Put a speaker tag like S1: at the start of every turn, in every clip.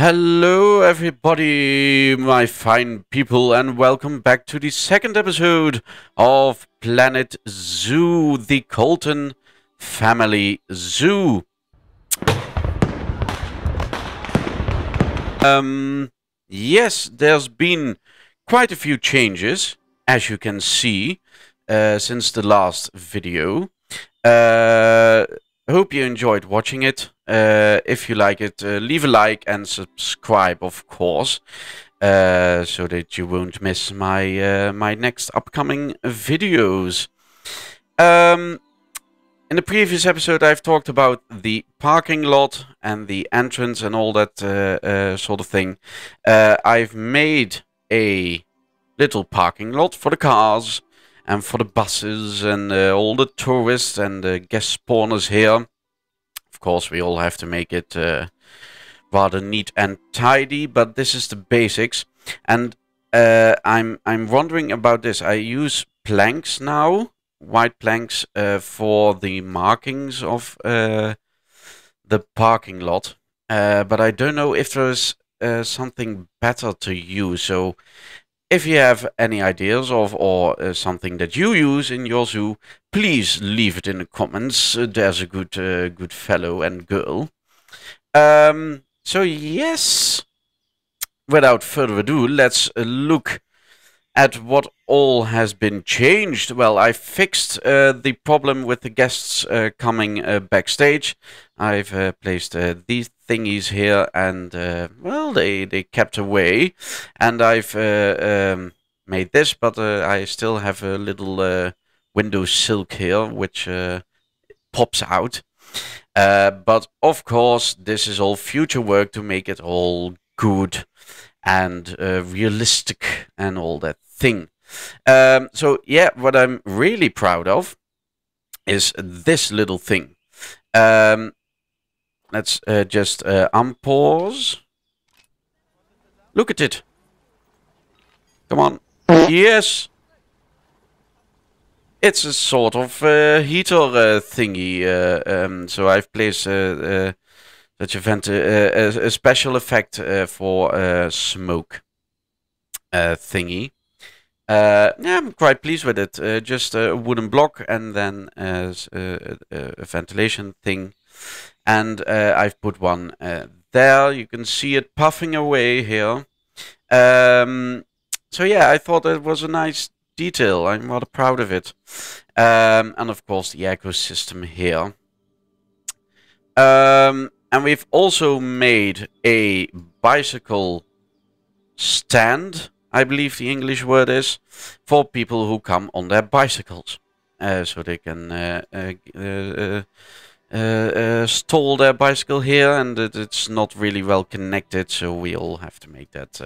S1: Hello, everybody, my fine people, and welcome back to the second episode of Planet Zoo, the Colton Family Zoo. Yes, there's been quite a few changes, as you can see, since the last video. Hope you enjoyed watching it. If you like it, leave a like and subscribe, of course, so that you won't miss my next upcoming videos. In the previous episode, I've talked about the parking lot and the entrance and all that sort of thing. I've made a little parking lot for the cars and for the buses and all the tourists and the guest spawners here. Of course, we all have to make it rather neat and tidy, but this is the basics. And I'm wondering about this. I use planks now, white planks, for the markings of the parking lot. But I don't know if there's something better to use. So if you have any ideas of or something that you use in your zoo, please leave it in the comments. There's a good fellow and girl. So yes, without further ado, let's look at what all has been changed. Well, I fixed the problem with the guests coming backstage. I've placed these thingies here, and well, they kept away. And I've made this, but I still have a little window silk here, which pops out. But of course, this is all future work to make it all good and realistic and all that thing. So yeah, what I'm really proud of is this little thing. Let's just unpause. Look at it. Come on. Yes. It's a sort of heater thingy. So I've placed such a special effect for smoke thingy. Yeah, I'm quite pleased with it. Just a wooden block and then a ventilation thing. And I've put one there. You can see it puffing away here. So yeah, I thought it was a nice detail. I'm rather proud of it. And of course the ecosystem here. And we've also made a bicycle stand, I believe the English word is, for people who come on their bicycles. So they can stall their bicycle here, and it's not really well connected, so we all have to make that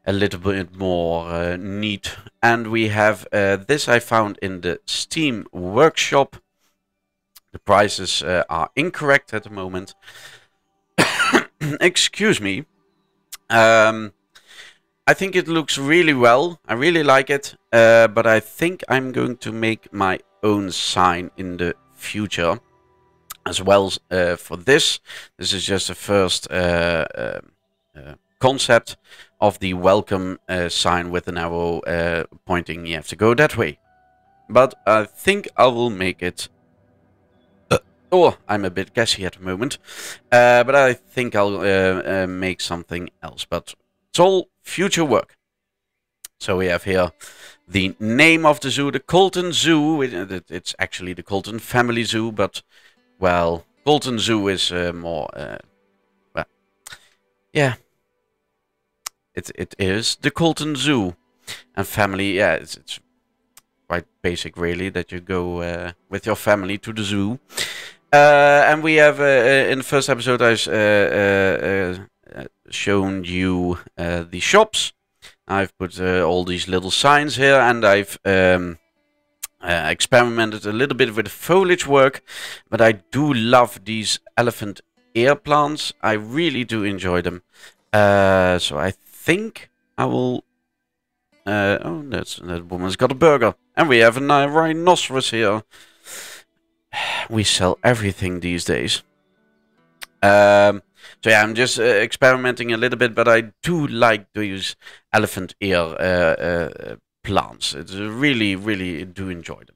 S1: a little bit more neat. And we have this I found in the Steam workshop. The prices are incorrect at the moment. Excuse me. I think it looks really well. I really like it. But I think I'm going to make my own sign in the future as well for this. This is just the first concept of the welcome sign with an arrow pointing. You have to go that way. But I think I will make it. Oh, I'm a bit gassy at the moment, but I think I'll make something else. But it's all future work. So we have here the name of the zoo, the Colton Zoo. It's actually the Colton Family Zoo, but, well, Colton Zoo is more, well, yeah. It is the Colton Zoo. And family, yeah, it's quite basic, really, that you go with your family to the zoo. And we have, in the first episode, I've shown you the shops. I've put all these little signs here, and I've experimented a little bit with the foliage work. But I do love these elephant ear plants. I really do enjoy them. So I think I will... oh, that woman's got a burger. And we have a rhinoceros here. We sell everything these days. So yeah, I'm just experimenting a little bit, but I do like to use elephant ear plants. It's really, really do enjoy them.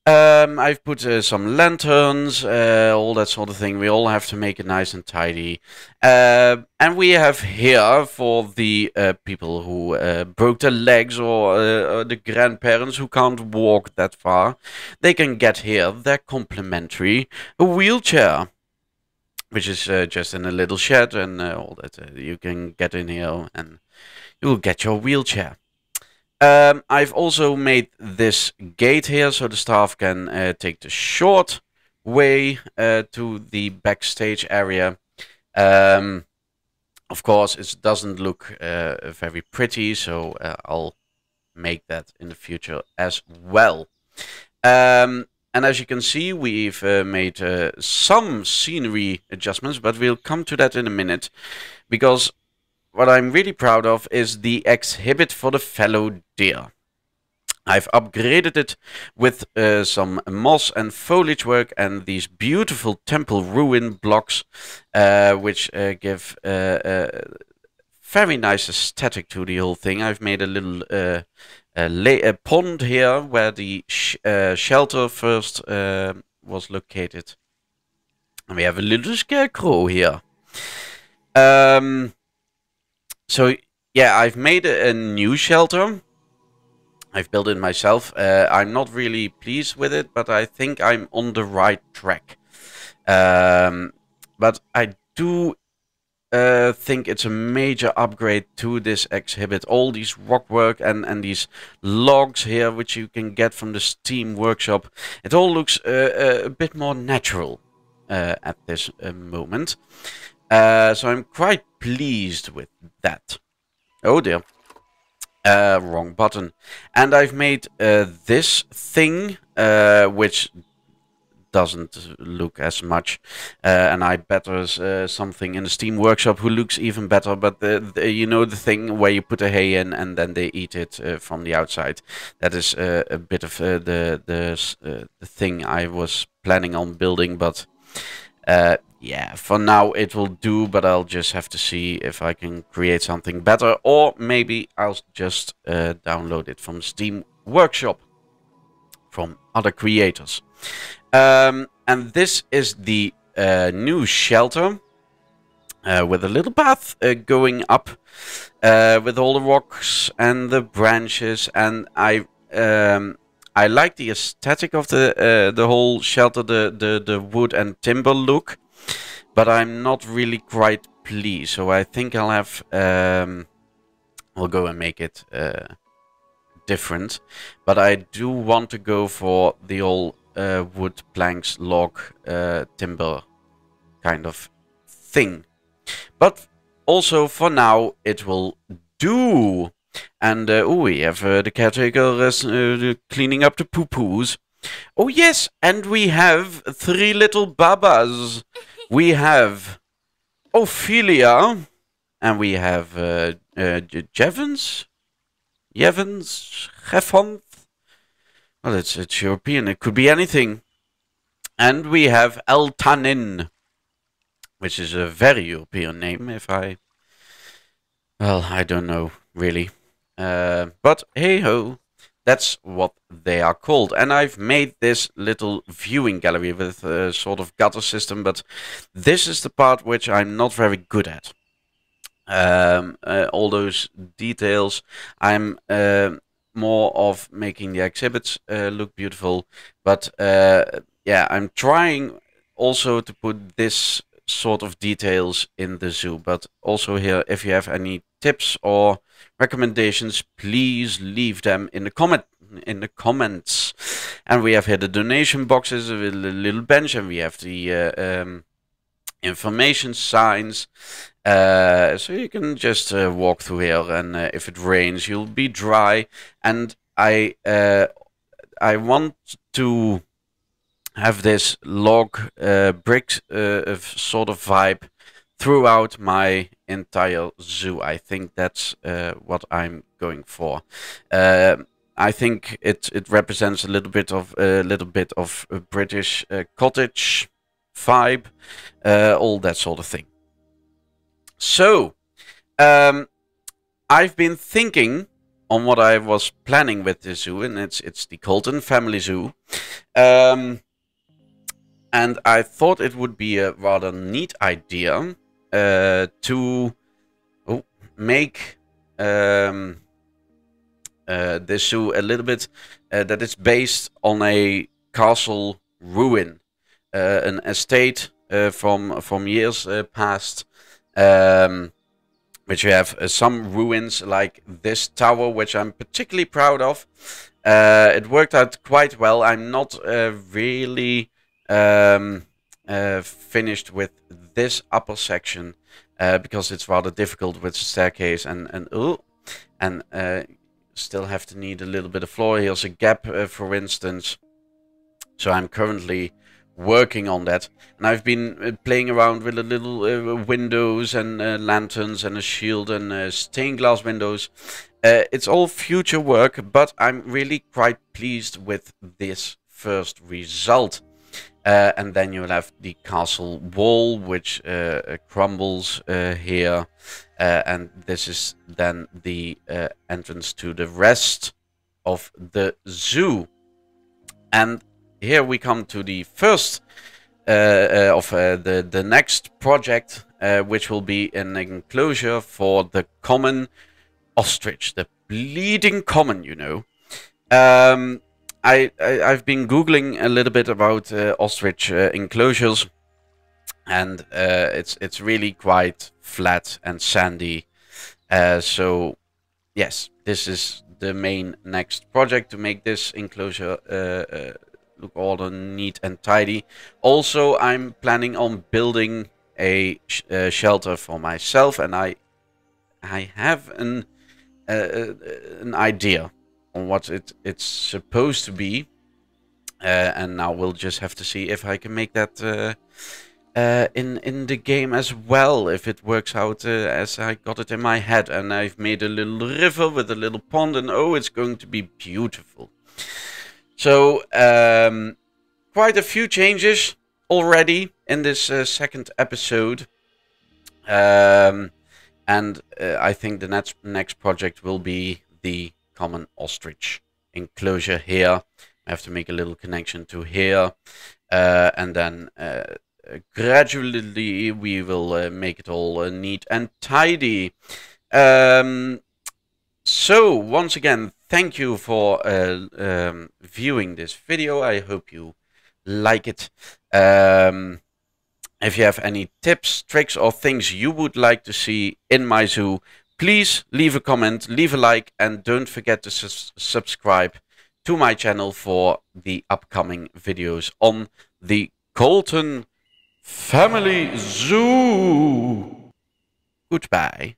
S1: I've put some lanterns, all that sort of thing. We all have to make it nice and tidy. And we have here for the people who broke their legs or the grandparents who can't walk that far. They can get here their complimentary wheelchair, which is just in a little shed and all that. You can get in here and you'll get your wheelchair. I've also made this gate here so the staff can take the short way to the backstage area. Of course, it doesn't look very pretty, so I'll make that in the future as well. And as you can see, we've made some scenery adjustments, but we'll come to that in a minute, because what I'm really proud of is the exhibit for the fallow deer. I've upgraded it with some moss and foliage work and these beautiful temple ruin blocks, which give a very nice aesthetic to the whole thing. I've made a little a pond here where the shelter first was located. And we have a little scarecrow here. So yeah, I've made a new shelter. I've built it myself. I'm not really pleased with it, but I think I'm on the right track. But I do think it's a major upgrade to this exhibit. All these rock work and these logs here, which you can get from the Steam workshop. It all looks a bit more natural at this moment. So I'm quite pleased with that. Oh dear. Wrong button. And I've made this thing, which doesn't look as much. And I bet there's something in the Steam workshop who looks even better. But you know, the thing where you put a hay in and then they eat it from the outside. That is a bit of the thing I was planning on building, but yeah, for now it will do, but I'll just have to see if I can create something better, or maybe I'll just download it from Steam Workshop from other creators. And this is the new shelter with a little path going up with all the rocks and the branches, and I like the aesthetic of the whole shelter, the wood and timber look, but I'm not really quite pleased. So I think I'll have I'll go and make it different. But I do want to go for the old wood, planks, log, timber kind of thing. But also for now it will do. And we have the caretaker cleaning up the poo-poos. Oh yes, and we have 3 little babas. We have Ophelia, and we have Jevons, Jeffont. Well, it's European. It could be anything. And we have Eltanin, which is a very European name. Well, I don't know really. But hey ho, that's what they are called. And I've made this little viewing gallery with a sort of gutter system, but this is the part which I'm not very good at. All those details. I'm more of making the exhibits look beautiful, but yeah, I'm trying also to put this sort of details in the zoo. But also here, if you have any tips or recommendations, please leave them in the comments. And we have here the donation boxes with a little bench, and we have the information signs, so you can just walk through here, and if it rains you'll be dry. And I want to have this log brick sort of vibe throughout my entire zoo. I think that's what I'm going for. I think it represents a little bit of a British cottage vibe, all that sort of thing. So, I've been thinking on what I was planning with the zoo, and it's the Colton Family Zoo. And I thought it would be a rather neat idea to make this zoo a little bit that is based on a castle ruin, an estate from years past, which you have some ruins like this tower, which I'm particularly proud of. It worked out quite well. I'm not really finished with this upper section because it's rather difficult with the staircase and still have to need a little bit of floor. Here's a gap, for instance. So I'm currently working on that, and I've been playing around with the little windows and lanterns and a shield and stained glass windows. It's all future work, but I'm really quite pleased with this first result. And then you'll have the castle wall, which crumbles here, and this is then the entrance to the rest of the zoo. And here we come to the first of the next project, which will be an enclosure for the common ostrich, the bleeding common, you know. I've been googling a little bit about ostrich enclosures, and it's really quite flat and sandy. So yes, this is the main next project, to make this enclosure look all neat and tidy. Also, I'm planning on building a shelter for myself, and I have an idea on what it's supposed to be, and now we'll just have to see if I can make that in the game as well, if it works out as I got it in my head. And I've made a little river with a little pond, and oh, it's going to be beautiful. So quite a few changes already in this second episode, and I think the next project will be the common ostrich enclosure here. I have to make a little connection to here, and then gradually we will make it all neat and tidy. So once again, thank you for viewing this video. I hope you like it. If you have any tips, tricks, or things you would like to see in my zoo, please leave a comment, leave a like, and don't forget to subscribe to my channel for the upcoming videos on the Colton Family Zoo. Goodbye.